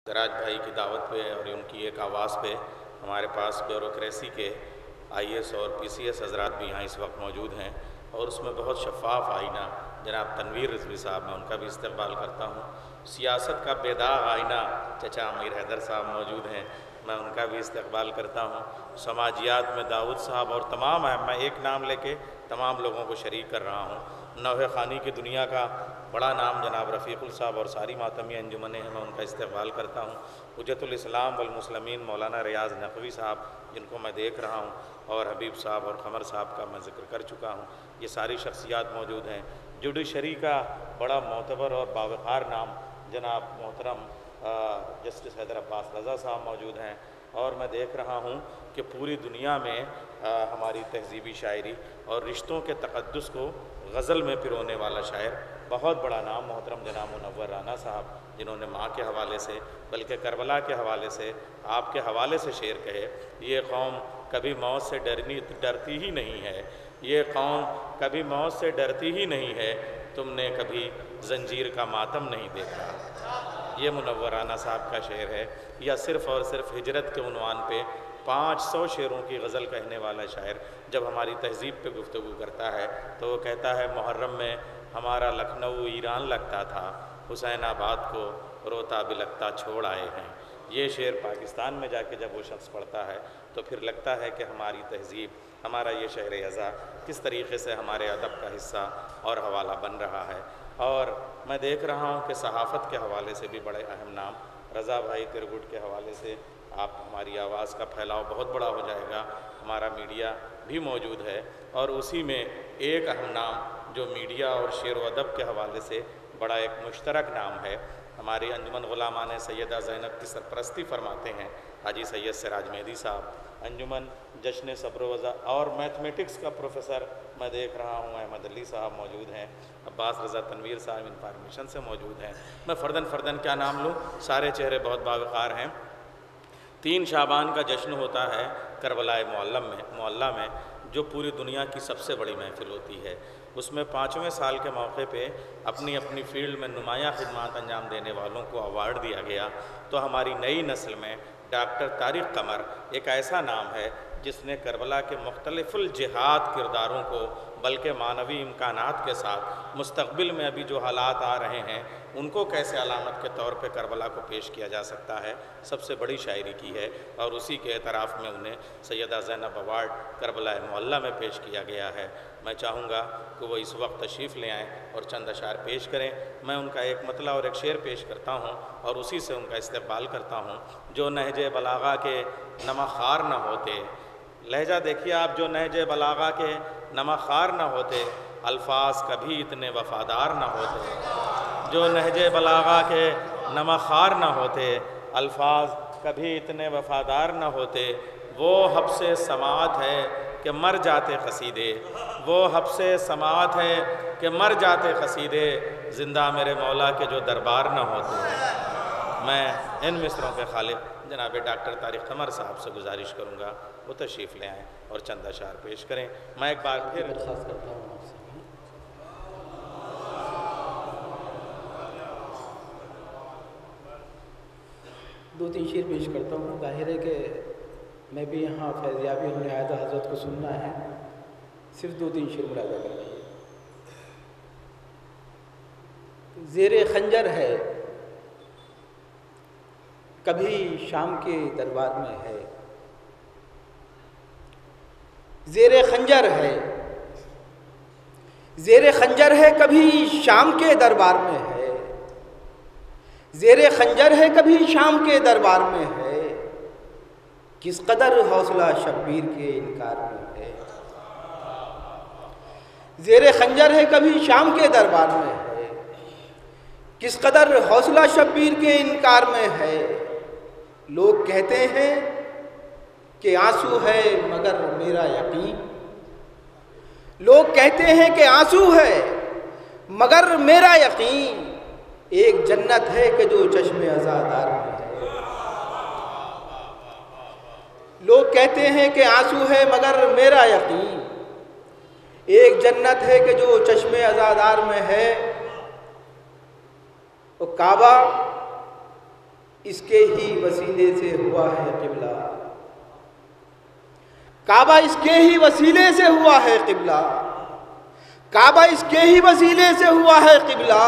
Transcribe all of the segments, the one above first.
سراج بھائی کی دعوت پہ اور ان کی ایک آواز پہ ہمارے پاس بیوروکریسی کے IAS اور PCS حضرات بھی یہاں اس وقت موجود ہیں، اور اس میں بہت شفاف آئینہ جناب تنویر رضوی صاحب، میں ان کا بھی استقبال کرتا ہوں۔ سیاست کا بے داغ آئینہ چچا امیر حیدر صاحب موجود ہیں، میں ان کا بھی استقبال کرتا ہوں۔ سماجیات میں داؤد صاحب اور تمام میں ایک نام لے کے تمام لوگوں کو شریک کر رہا ہوں۔ نوحہ خوانی کی دنیا کا بڑا نام جناب رفیق صاحب اور ساری ماتمی انجمنیں ہیں، میں ان کا استقبال کرتا ہوں۔ حجت الاسلام والمسلمین مولانا ریاض نقوی صاحب، جن کو میں دیکھ رہا ہوں، اور حبیب صاحب اور قمر صاحب کا میں ذکر کر چکا ہوں، یہ ساری شخصیات موجود ہیں۔ جوڈیشری کا بڑا معتبر اور باوقار نام جناب محترم جسٹس حیدر عباس رضا صاحب موجود ہیں، اور میں دیکھ رہا ہوں کہ پوری دنیا میں ہماری تہذیبی شاعری اور رشتوں کے تقدس کو غزل میں پرونے والا شاعر، بہت بڑا نام محترم جناب منور رانا صاحب، جنہوں نے ماں کے حوالے سے بلکہ کربلا کے حوالے سے آپ کے حوالے سے شعر کہے، یہ قوم کبھی موت سے ڈرتی ہی نہیں ہے، یہ قوم کبھی موت سے ڈرتی ہی نہیں ہے، تم نے کبھی زنجیر کا ماتم نہیں دیکھا۔ یہ منور رانا صاحب کا شعر ہے۔ یا صرف اور صرف ہجرت کے عنوان پہ 500 شعروں کی غزل کہنے والا شاعر جب ہماری تہذیب پہ گفتگو کرتا ہے تو وہ کہتا ہے، محرم میں ہمارا لکھنؤ ایران لگتا تھا، حسین آباد کو روتا بلکتا چھوڑ آئے ہیں۔ یہ شعر پاکستان میں جا کے جب وہ شخص پڑھتا ہے تو پھر لگتا ہے کہ ہماری تہذیب، ہمارا یہ شہر ازاں کس طریقے سے ہمارے ادب کا حصہ اور حوالہ بن رہا ہے۔ اور میں دیکھ رہا ہوں کہ صحافت کے حوالے سے بھی بڑے اہم نام، رضا بھائی ترگٹ کے حوالے سے آپ ہماری آواز کا پھیلاؤ بہت بڑا ہو جائے گا، ہمارا میڈیا بھی موجود ہے، اور اسی میں ایک اہم نام جو میڈیا اور شعر و ادب کے حوالے سے بڑا ایک مشترک نام ہے، ہماری انجمن غلامان سیدہ زینب کی سرپرستی فرماتے ہیں حاجی سید سراج مہدی صاحب۔ انجمن جشن صبر و وضع اور میتھمیٹکس کا پروفیسر میں دیکھ رہا ہوں احمد علی صاحب موجود ہیں، عباس رضا تنویر صاحب انفارمیشن سے موجود ہیں، میں فردن کیا نام لوں، سارے چہرے بہت باوقار ہیں۔ 3 شعبان کا جشن ہوتا ہے کربلا معلی میں، جو پوری دنیا کی سب سے بڑی محفل ہوتی ہے۔ اس میں 5ویں سال کے موقع پہ اپنی اپنی فیلڈ میں نمایاں خدمات انجام دینے والوں کو ایوارڈ دیا گیا، تو ہماری نئی نسل میں ڈاکٹر طارق قمر ایک ایسا نام ہے جس نے کربلا کے مختلف الجہات کرداروں کو بلکہ معنوی امکانات کے ساتھ مستقبل میں ابھی جو حالات آ رہے ہیں ان کو کیسے علامت کے طور پہ کربلا کو پیش کیا جا سکتا ہے، سب سے بڑی شاعری کی ہے، اور اسی کے اعتراف میں انہیں سیدہ زینب ایوارڈ کربلا معلی میں پیش کیا گیا ہے۔ میں چاہوں گا کہ وہ اس وقت تشریف لے آئیں اور چند اشعار پیش کریں۔ میں ان کا ایک مطلع اور ایک شعر پیش کرتا ہوں اور اسی سے ان کا استقبال کرتا ہوں۔ جو نہج بلاغہ کے نمخوار نہ ہوتے، لہجہ دیکھیے آپ، جو نہج بلاغہ کے نمخوار نہ ہوتے، الفاظ کبھی اتنے وفادار نہ ہوتے۔ جو نہج بلاغہ کے نمخوار نہ ہوتے، الفاظ کبھی اتنے وفادار نہ ہوتے، وہ حبس سماعت ہے کہ مر جاتے قصیدے، وہ حبس سماعت ہے کہ مر جاتے قصیدے، زندہ میرے مولا کے جو دربار نہ ہوتے۔ میں ان مصروں کے خالق جناب ڈاکٹر طارق قمر صاحب سے گزارش کروں گا وہ تشریف لے آئیں اور چند اشعار پیش کریں۔ میں ایک بار پھر درخواست کرتا ہوں آپ سے 2-3 شعر پیش کرتا ہوں۔ ظاہر ہے کہ میں بھی یہاں فیضیابی ہونے آیا تھا، حضرت کو سننا ہے، صرف 2-3 شعر ملاحظہ کریں۔ زیر خنجر ہے کبھی شام کے دربار میں ہے، زیر خنجر ہے، زیر خنجر ہے کبھی شام کے دربار میں ہے، زیر خنجر ہے کبھی شام کے دربار میں ہے، کس قدر حوصلہ شبیر کے انکار میں ہے، زیر خنجر ہے کبھی شام کے دربار میں ہے، کس قدر حوصلہ شبیر کے انکار میں ہے، لوگ کہتے ہیں کہ آنسو ہے مگر میرا یقین، لوگ کہتے ہیں کہ آنسو ہے مگر میرا یقین، ایک جنت ہے کہ جو چشم عزادار میں ہے، لوگ کہتے ہیں کہ آنسو ہے مگر میرا یقین، ایک جنت ہے کہ جو چشم عزادار میں ہے، وہ کعبہ اس کے ہی وسیلے سے ہوا ہے قبلہ، کعبہ اس کے ہی وسیلے سے ہوا ہے قبلہ، کعبہ اس کے ہی وسیلے سے ہوا ہے قبلہ،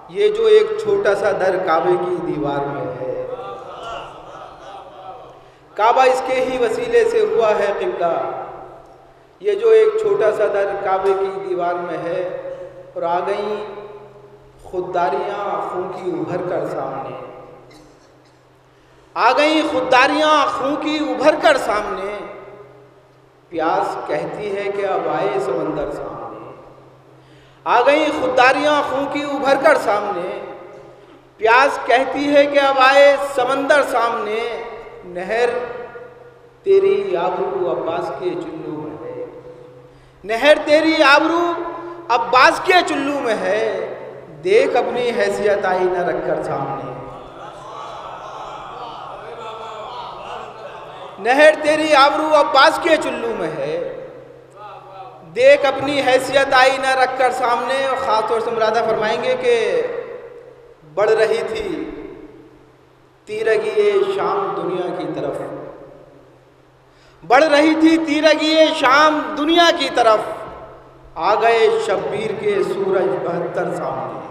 یہ جو ایک چھوٹا سا در کعبے کی دیوار میں ہے، کعبہ اس کے ہی وسیلے سے ہوا ہے قبلہ، یہ جو ایک چھوٹا سا در کعبے کی دیوار میں ہے۔ اور آ گئیں خودداریاں خون کی ابھر کر سامنے، آ گئیں خودداریاں خون کی ابھر کر سامنے، پیاس کہتی ہے کہ اب آئے سمندر سامنے، آ گئیں خودداریاں خون کی ابھر کر سامنے، پیاس کہتی ہے کہ اب آئے سمندر سامنے، نہر تیری آبرو عباس کے چلو میں ہے، نہر تیری آبرو عباس کے چلو میں ہے، دیکھ اپنی حیثیت آئینہ رکھ کر سامنے، نہر تیری آبرو عباس کے چلو میں ہے، دیکھ اپنی حیثیت آئینہ رکھ کر سامنے۔ اور خاص طور سے مرادہ فرمائیں گے کہ بڑھ رہی تھی تیرگی شام دنیا کی طرف، بڑھ رہی تھی تیرگی شام دنیا کی طرف، آ گئے شبیر کے سورج 72 سامنے،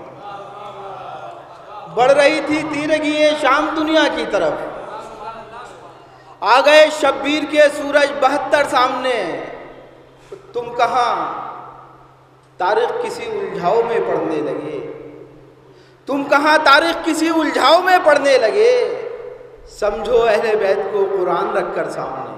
بڑھ رہی تھی تیرگی شام دنیا کی طرف، آ گئے شبیر کے سورج 72 سامنے، تم کہاں تاریخ کسی الجھاؤ میں پڑھنے لگے، تم کہاں تاریخ کسی الجھاؤ میں پڑھنے لگے، سمجھو اہل بیت کو قرآن رکھ کر سامنے۔